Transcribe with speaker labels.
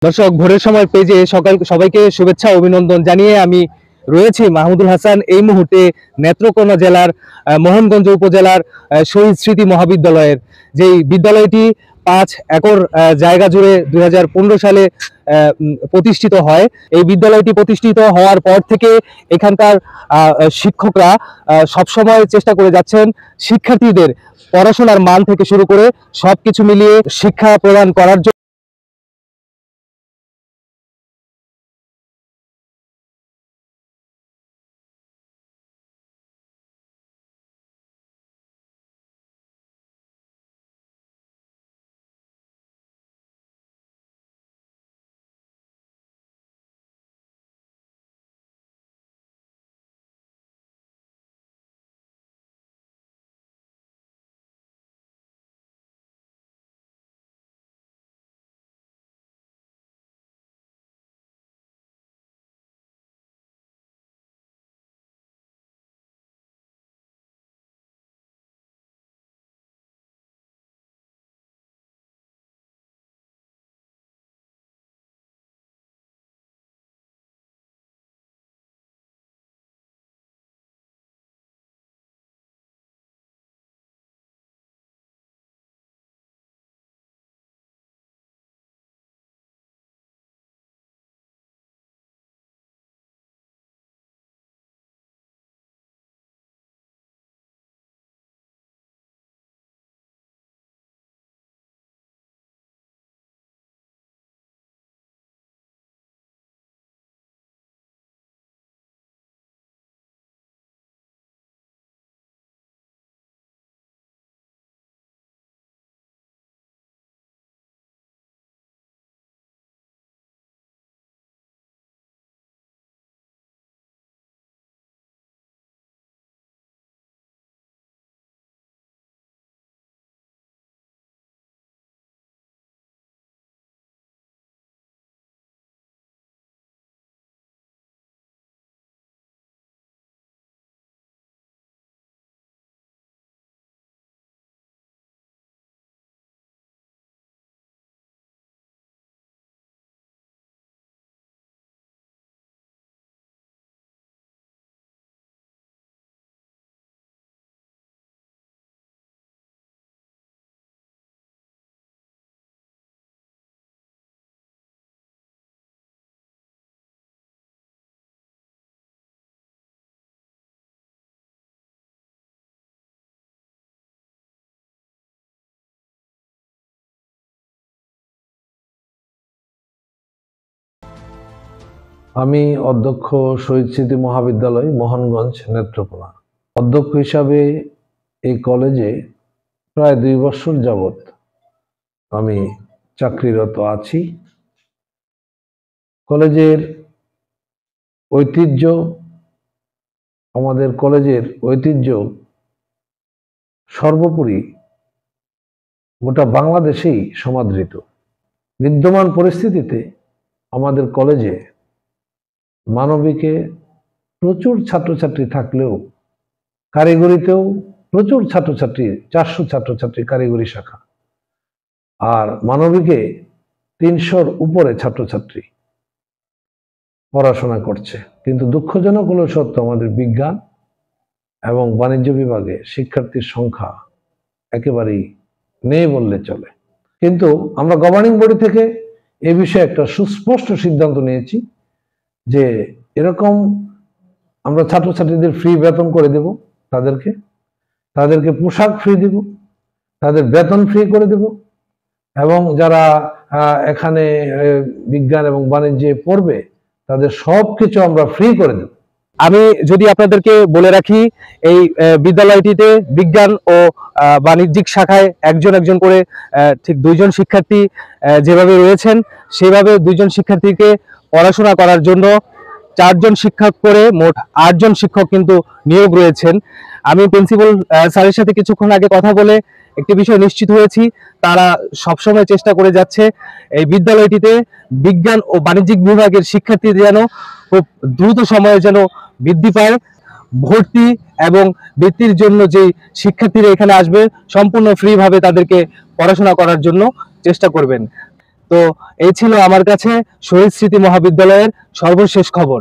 Speaker 1: দর্শক, ভোরের সময় পেজে সবাইকে শুভেচ্ছা অভিনন্দন জানিয়ে আমি রয়েছি মাহমুদুল হাসান এই মুহূর্তে নেত্রকোনা জেলার মোহনগঞ্জ উপজেলার শহীদ স্মৃতি মহাবিদ্যালয়ের যেই বিদ্যালয়টি 5 একর জায়গা জুড়ে 2015 সালে প্রতিষ্ঠিত হয়। এই বিদ্যালয়টি প্রতিষ্ঠিত হওয়ার পর থেকে এখানকার শিক্ষকরা সবসময় চেষ্টা করে যাচ্ছেন শিক্ষার্থীদের পড়াশোনার মান থেকে শুরু করে সবকিছু মিলিয়ে শিক্ষা প্রদান করার জন্য।
Speaker 2: আমি অধ্যক্ষ শহীদ স্মৃতি মহাবিদ্যালয় মোহনগঞ্জ নেত্রকোনা। অধ্যক্ষ হিসাবে এই কলেজে প্রায় 2 বছর যাবৎ আমি চাকরিরত আছি। কলেজের ঐতিহ্য, আমাদের কলেজের ঐতিহ্য সর্বোপরি গোটা বাংলাদেশেই সমাদৃত। বিদ্যমান পরিস্থিতিতে আমাদের কলেজে মানবিকে প্রচুর ছাত্রছাত্রী থাকলেও কারিগরিতেও প্রচুর ছাত্রছাত্রী, 400 ছাত্রছাত্রী কারিগরি শাখা, আর মানবিকে 300-র উপরে ছাত্রছাত্রী পড়াশোনা করছে। কিন্তু দুঃখজনক হলো সত্য, আমাদের বিজ্ঞান এবং বাণিজ্য বিভাগে শিক্ষার্থীর সংখ্যা একেবারেই নেই বললে চলে। কিন্তু আমরা গভর্নিং বডি থেকে এ বিষয়ে একটা সুস্পষ্ট সিদ্ধান্ত নিয়েছি যে এরকম আমরা ছাত্রছাত্রীদের ফ্রি বেতন করে দেব, তাদেরকে পোশাক ফ্রি দেব, তাদের বেতন ফ্রি করে দেব, এবং যারা এখানে বিজ্ঞান এবং বাণিজ্যে পড়বে তাদের সবকিছু আমরা ফ্রি করে দেব।
Speaker 1: আমি যদি আপনাদেরকে বলে রাখি, এই বিদ্যালয়টিতে বিজ্ঞান ও বাণিজ্যিক শাখায় একজন করে ঠিক 2 জন শিক্ষার্থী যেভাবে রয়েছেন, সেভাবে 2 জন শিক্ষার্থীকে পড়াশোনা করার জন্য 4 জন শিক্ষক করে মোট 8 জন শিক্ষক কিন্তু নিয়োগ রয়েছেন। আমি প্রিন্সিপাল স্যারের সাথে কিছুক্ষণ আগে কথা বলে একটি বিষয় নিশ্চিত হয়েছি, তারা সবসময় চেষ্টা করে যাচ্ছে এই বিদ্যালয়টিতে বিজ্ঞান ও বাণিজ্যিক বিভাগের শিক্ষার্থী যেন খুব দ্রুত সময়ে যেন বৃদ্ধি পায়। ভর্তি এবং বৃত্তির জন্য যে শিক্ষার্থীরা এখানে আসবে সম্পূর্ণ ফ্রি ভাবে তাদেরকে পড়াশোনা করার জন্য চেষ্টা করবেন। তো এই ছিল আমার কাছে শহীদ স্মৃতি মহাবিদ্যালয়ের সর্বশেষ খবর।